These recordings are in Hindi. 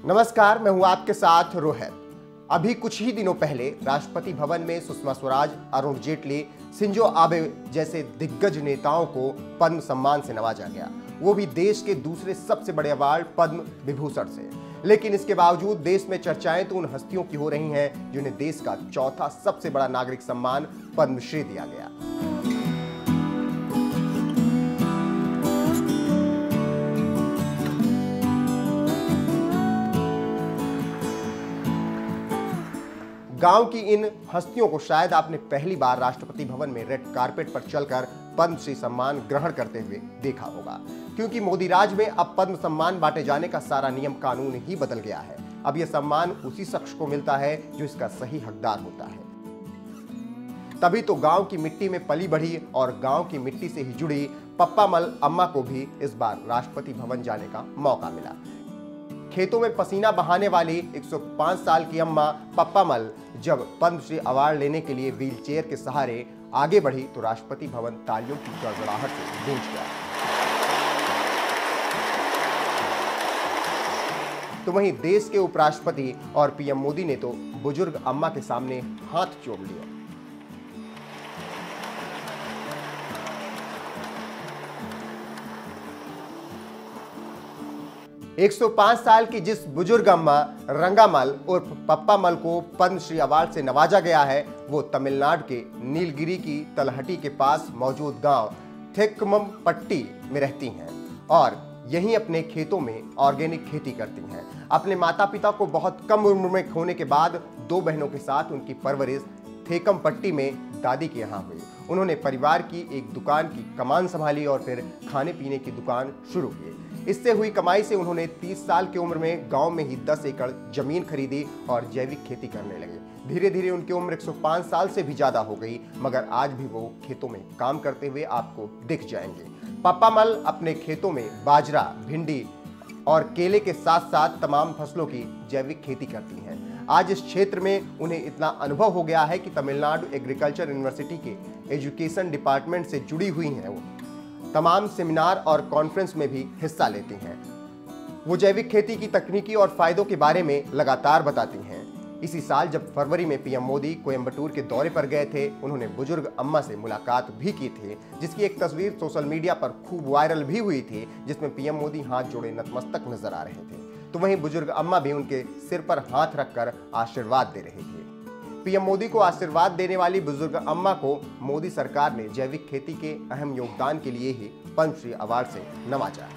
नमस्कार, मैं हूं आपके साथ रोहित। अभी कुछ ही दिनों पहले राष्ट्रपति भवन में सुषमा स्वराज, अरुण जेटली, शिंजो आबे जैसे दिग्गज नेताओं को पद्म सम्मान से नवाजा गया, वो भी देश के दूसरे सबसे बड़े अवार्ड पद्म विभूषण से। लेकिन इसके बावजूद देश में चर्चाएं तो उन हस्तियों की हो रही हैं जिन्हें देश का चौथा सबसे बड़ा नागरिक सम्मान पद्मश्री दिया गया। गांव की इन हस्तियों को शायद आपने पहली बार राष्ट्रपति भवन में रेड कारपेट पर चलकर पद्मश्री सम्मान ग्रहण करते हुए देखा होगा, क्योंकि मोदी राज में अब पद्म सम्मान बांटे जाने का सारा नियम कानून ही बदल गया है। अब यह सम्मान उसी शख्स को मिलता है जो इसका सही हकदार होता है। तभी तो गांव की मिट्टी में पली बढ़ी और गांव की मिट्टी से ही जुड़ी पप्पामल अम्मा को भी इस बार राष्ट्रपति भवन जाने का मौका मिला। खेतों में पसीना बहाने वाली 105 साल की अम्मा पप्पामल जब पद्मश्री अवार्ड लेने के लिए व्हील चेयर के सहारे आगे बढ़ी तो राष्ट्रपति भवन तालियों की गड़गड़ाहट से गूंज गया। तो वहीं देश के उपराष्ट्रपति और पीएम मोदी ने तो बुजुर्ग अम्मा के सामने हाथ जोड़ लिए। एक 105 साल की जिस बुजुर्ग अम्मा रंगामल और पप्पामल को पद्मश्री अवार्ड से नवाजा गया है, वो तमिलनाडु के नीलगिरी की तलहटी के पास मौजूद गांव थेक्कम्पट्टी में रहती हैं और यहीं अपने खेतों में ऑर्गेनिक खेती करती हैं। अपने माता पिता को बहुत कम उम्र में खोने के बाद 2 बहनों के साथ उनकी परवरिश थेक्कम्पट्टी में दादी के यहाँ हुई। उन्होंने परिवार की एक दुकान की कमान संभाली और फिर खाने पीने की दुकान शुरू की। इससे हुई कमाई से उन्होंने 30 साल की उम्र में गांव में ही 10 एकड़ जमीन खरीदी और जैविक खेती करने लगे। धीरे धीरे उनकी उम्र 105 साल से भी ज्यादा हो गई, मगर आज भी वो खेतों में काम करते हुए आपको दिख जाएंगे। पप्पामल अपने खेतों में बाजरा, भिंडी और केले के साथ साथ तमाम फसलों की जैविक खेती करती हैं। आज इस क्षेत्र में उन्हें इतना अनुभव हो गया है कि तमिलनाडु एग्रीकल्चर यूनिवर्सिटी के एजुकेशन डिपार्टमेंट से जुड़ी हुई हैं। वो तमाम सेमिनार और कॉन्फ्रेंस में भी हिस्सा लेती हैं। वो जैविक खेती की तकनीकी और फायदों के बारे में लगातार बताती हैं। इसी साल जब फरवरी में पीएम मोदी कोयम्बटूर के दौरे पर गए थे, उन्होंने बुजुर्ग अम्मा से मुलाकात भी की थी, जिसकी एक तस्वीर सोशल मीडिया पर खूब वायरल भी हुई थी, जिसमें पीएम मोदी हाथ जोड़े नतमस्तक नजर आ रहे थे। तो वहीं बुजुर्ग अम्मा भी उनके सिर पर हाथ रखकर आशीर्वाद दे रही थी। पीएम मोदी को आशीर्वाद देने वाली बुजुर्ग अम्मा को मोदी सरकार ने जैविक खेती के अहम योगदान के लिए ही पद्मश्री अवार्ड से नवाजा।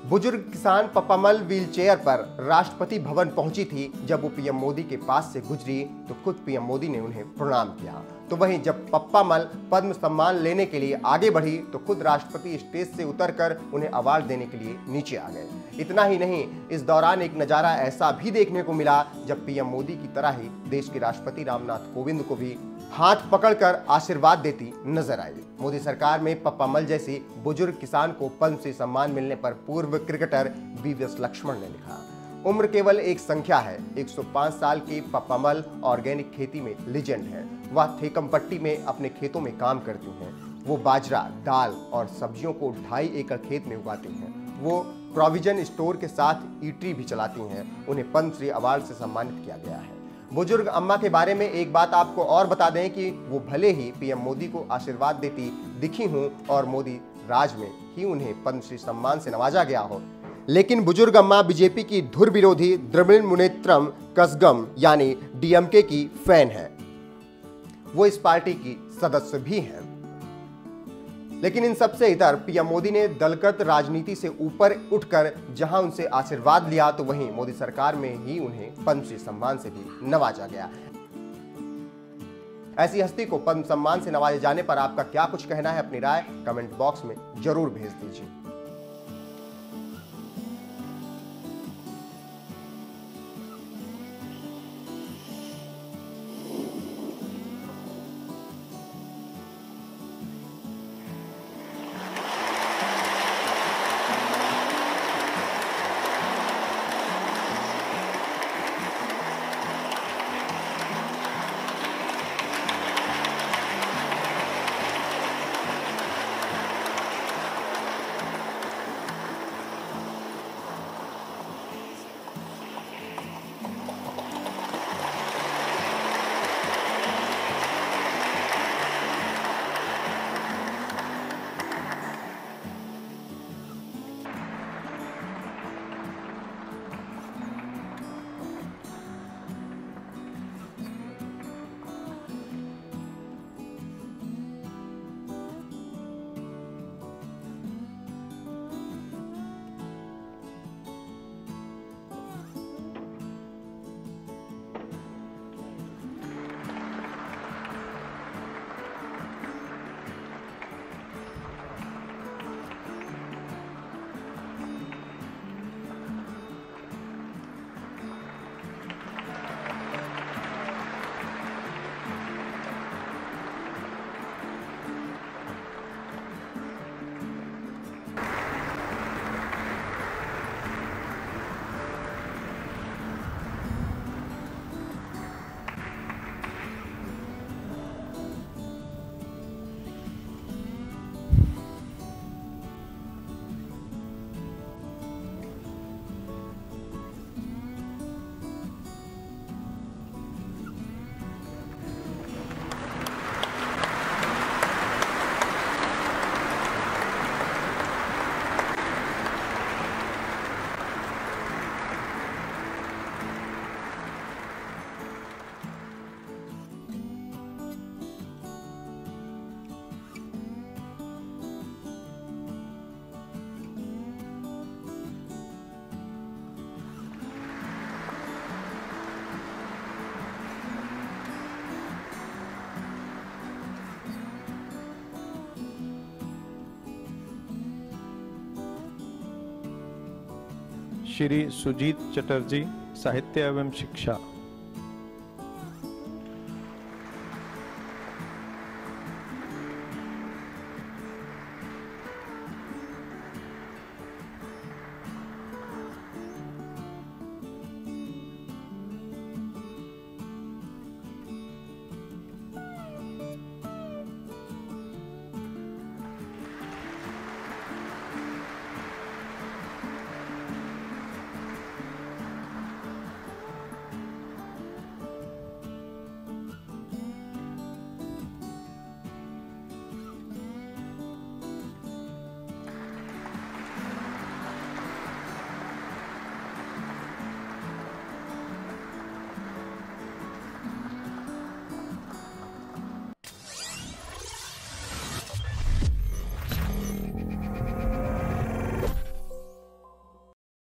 बुजुर्ग किसान पप्पामल व्हील चेयर पर राष्ट्रपति भवन पहुंची थी। जब वो पीएम मोदी के पास से गुजरी तो खुद पीएम मोदी ने उन्हें प्रणाम किया। तो वहीं जब पप्पामल पद्म सम्मान लेने के लिए आगे बढ़ी तो खुद राष्ट्रपति स्टेज से उतरकर उन्हें अवार्ड देने के लिए नीचे आ गए। इतना ही नहीं, इस दौरान एक नजारा ऐसा भी देखने को मिला जब पीएम मोदी की तरह ही देश के राष्ट्रपति रामनाथ कोविंद को भी हाथ पकड़कर आशीर्वाद देती नजर आई। मोदी सरकार में पप्पामल जैसी बुजुर्ग किसान को पद्मश्री सम्मान मिलने पर पूर्व क्रिकेटर वीवीएस लक्ष्मण ने लिखा, उम्र केवल एक संख्या है। 105 साल की पप्पामल ऑर्गेनिक खेती में लीजेंड है। वह थेक्कम्पट्टी में अपने खेतों में काम करती हैं। वो बाजरा, दाल और सब्जियों को 2.5 एकड़ खेत में उगाती हैं। वो प्रोविजन स्टोर के साथ ईटरी भी चलाती हैं। उन्हें पद्मश्री अवार्ड से सम्मानित किया गया है। बुजुर्ग अम्मा के बारे में एक बात आपको और बता दें कि वो भले ही पीएम मोदी को आशीर्वाद देती दिखी हूं और मोदी राज में ही उन्हें पद्मश्री सम्मान से नवाजा गया हो, लेकिन बुजुर्ग अम्मा बीजेपी की धुर विरोधी द्रविड़ मुनेत्रम कज़गम यानी डीएमके की फैन है। वो इस पार्टी की सदस्य भी हैं। लेकिन इन सबसे इतर पीएम मोदी ने दलगत राजनीति से ऊपर उठकर जहां उनसे आशीर्वाद लिया, तो वहीं मोदी सरकार में ही उन्हें पद्मश्री सम्मान से भी नवाजा गया। ऐसी हस्ती को पद्म सम्मान से नवाजे जाने पर आपका क्या कुछ कहना है? अपनी राय कमेंट बॉक्स में जरूर भेज दीजिए। श्री सुजीत चटर्जी, साहित्य एवं शिक्षा।